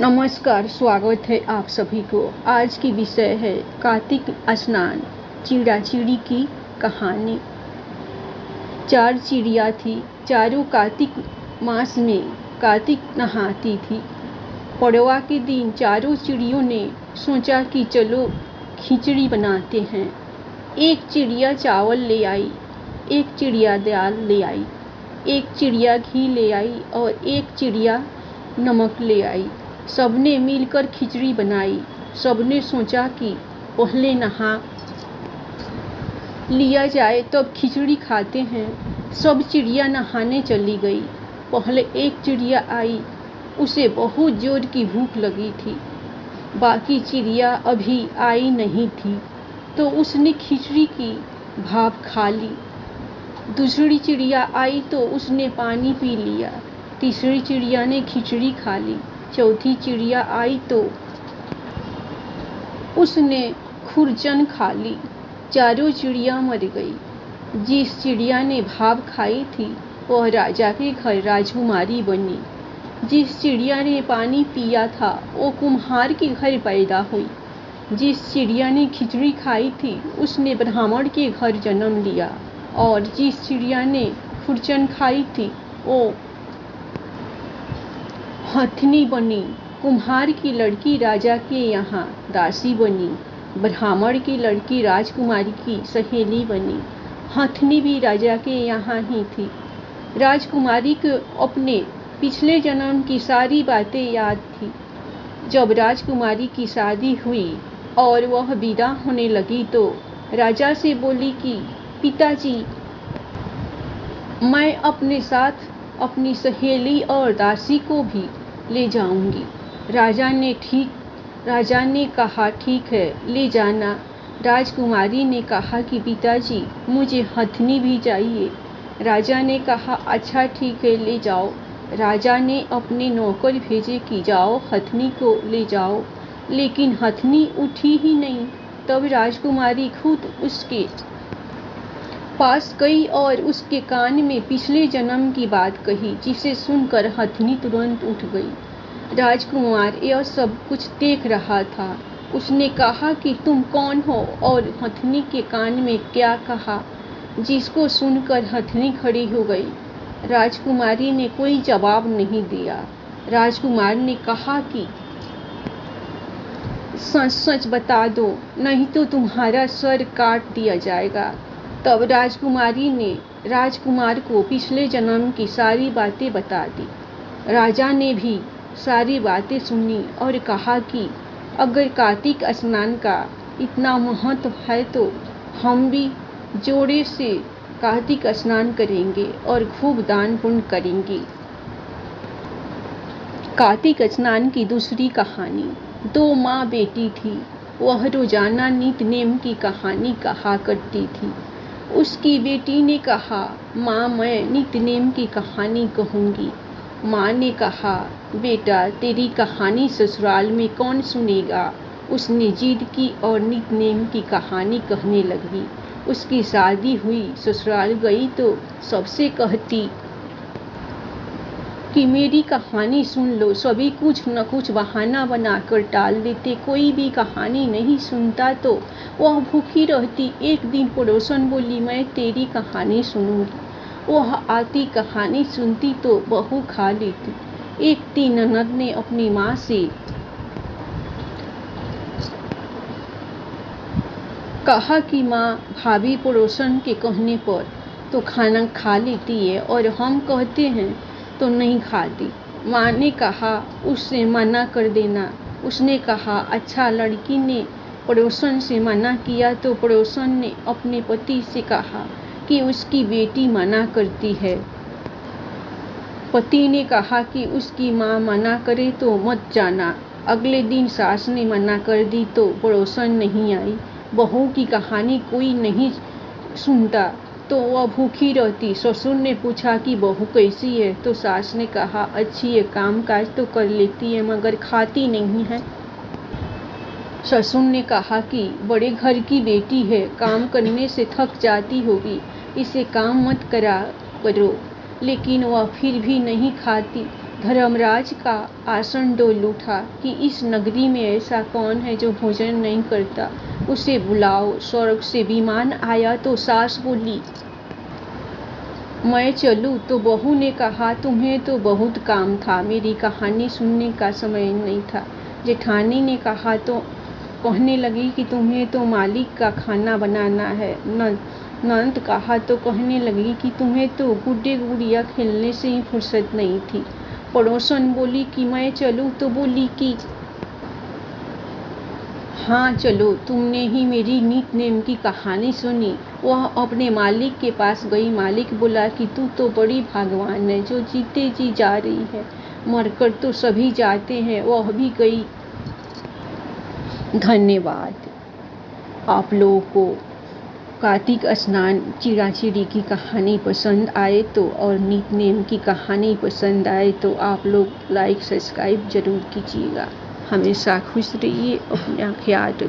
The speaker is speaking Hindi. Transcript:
नमस्कार, स्वागत है आप सभी को। आज की विषय है कार्तिक स्नान, चिड़ा चिड़ी की कहानी। 4 चिड़िया थी। चारों कार्तिक मास में कार्तिक नहाती थी। पड़वा के दिन चारों चिड़ियों ने सोचा कि चलो खिचड़ी बनाते हैं। एक चिड़िया चावल ले आई, एक चिड़िया दाल ले आई, एक चिड़िया घी ले आई और एक चिड़िया नमक ले आई। सबने मिलकर खिचड़ी बनाई। सबने सोचा कि पहले नहा लिया जाए तब खिचड़ी खाते हैं। सब चिड़िया नहाने चली गई। पहले एक चिड़िया आई, उसे बहुत जोर की भूख लगी थी। बाकी चिड़िया अभी आई नहीं थी तो उसने खिचड़ी की भाप खा ली। दूसरी चिड़िया आई तो उसने पानी पी लिया। तीसरी चिड़िया ने खिचड़ी खा ली। चौथी चिड़िया आई तो उसने खुरचन खा ली। चारों चिड़िया मर गई। जिस चिड़िया ने भाप खाई थी वह राजा के घर राजकुमारी बनी। जिस चिड़िया ने पानी पिया था वो कुम्हार के घर पैदा हुई। जिस चिड़िया ने खिचड़ी खाई थी उसने ब्राह्मण के घर जन्म लिया और जिस चिड़िया ने खुरचन खाई थी वो हथनी बनी। कुम्हार की लड़की राजा के यहाँ दासी बनी। ब्राह्मण की लड़की राजकुमारी की सहेली बनी। हथनी भी राजा के यहाँ ही थी। राजकुमारी को अपने पिछले जन्म की सारी बातें याद थी। जब राजकुमारी की शादी हुई और वह विदा होने लगी तो राजा से बोली कि पिताजी, मैं अपने साथ अपनी सहेली और दासी को भी ले जाऊंगी। राजा ने कहा ठीक है, ले जाना। राजकुमारी ने कहा कि पिताजी, मुझे हथनी भी चाहिए। राजा ने कहा अच्छा ठीक है, ले जाओ। राजा ने अपने नौकर भेजे कि जाओ हथनी को ले जाओ, लेकिन हथनी उठी ही नहीं। तब राजकुमारी खुद उसके पास गई और उसके कान में पिछले जन्म की बात कही, जिसे सुनकर हथनी तुरंत उठ गई। राजकुमार यह सब कुछ देख रहा था। उसने कहा कि तुम कौन हो और हथनी के कान में क्या कहा, जिसको सुनकर हथनी खड़ी हो गई। राजकुमारी ने कोई जवाब नहीं दिया। राजकुमार ने कहा कि सच सच बता दो, नहीं तो तुम्हारा सर काट दिया जाएगा। तब राजकुमारी ने राजकुमार को पिछले जन्म की सारी बातें बता दी। राजा ने भी सारी बातें सुनी और कहा कि अगर कार्तिक स्नान का इतना महत्व है तो हम भी जोड़े से कार्तिक स्नान करेंगे और खूब दान पुण्य करेंगे। कार्तिक स्नान की दूसरी कहानी। 2 माँ बेटी थी। वह रोजाना नित नेम की कहानी कहा करती थी। उसकी बेटी ने कहा, माँ मैं नित नेम की कहानी कहूँगी। माँ ने कहा, बेटा तेरी कहानी ससुराल में कौन सुनेगा। उसने जिद की और नित नेम की कहानी कहने लगी। उसकी शादी हुई, ससुराल गई तो सबसे कहती कि मेरी कहानी सुन लो। सभी कुछ न कुछ बहाना बनाकर टाल देते। कोई भी कहानी नहीं सुनता तो वह भूखी रहती। एक दिन पड़ोसन बोली, मैं तेरी कहानी सुनूंगी। वह आती, कहानी सुनती तो बहू खा लेती। एक दिन ननद ने अपनी माँ से कहा कि माँ, भाभी पड़ोसन के कहने पर तो खाना खा लेती है और हम कहते हैं तो नहीं खाती। माँ ने कहा उससे मना कर देना। उसने कहा अच्छा। लड़की ने पड़ोसन से मना किया तो पड़ोसन ने अपने पति से कहा कि उसकी बेटी मना करती है। पति ने कहा कि उसकी माँ मना करे तो मत जाना। अगले दिन सास ने मना कर दी तो पड़ोसन नहीं आई। बहू की कहानी कोई नहीं सुनता तो वह भूखी रहती। ससुर ने पूछा कि बहू कैसी है तो सास ने कहा अच्छी है, काम काज तो कर लेती है मगर खाती नहीं है। ससुर ने कहा कि बड़े घर की बेटी है, काम करने से थक जाती होगी, इसे काम मत करा करो। लेकिन वह फिर भी नहीं खाती। धर्मराज का आसन डोल उठा कि इस नगरी में ऐसा कौन है जो भोजन नहीं करता, उसे बुलाओ। स्वर्ग से विमान आया तो सास बोली, मैं चलूं? तो बहू ने कहा, तुम्हें तो बहुत काम था, मेरी कहानी सुनने का समय नहीं था। जेठानी ने कहा तो कहने लगी कि तुम्हें तो मालिक का खाना बनाना है। नंद कहा तो कहने लगी कि तुम्हें तो गुड्डे गुड़िया खेलने से ही फुर्सत नहीं थी। पड़ोसन बोली कि मैं चलूं? तो बोली कि हाँ चलो, तुमने ही मेरी नीत नेम की कहानी सुनी। वह अपने मालिक के पास गई। मालिक बोला कि तू तो बड़ी भाग्यवान है जो जीते जी जा रही है, मरकर तो सभी जाते हैं, वह भी गई। धन्यवाद। आप लोगों को कार्तिक स्नान चिड़ाचिड़ी की कहानी पसंद आए तो और नीत नेम की कहानी पसंद आए तो आप लोग लाइक सब्सक्राइब जरूर कीजिएगा। हमेशा खुश रहिए, अपना ख्याल रखिए।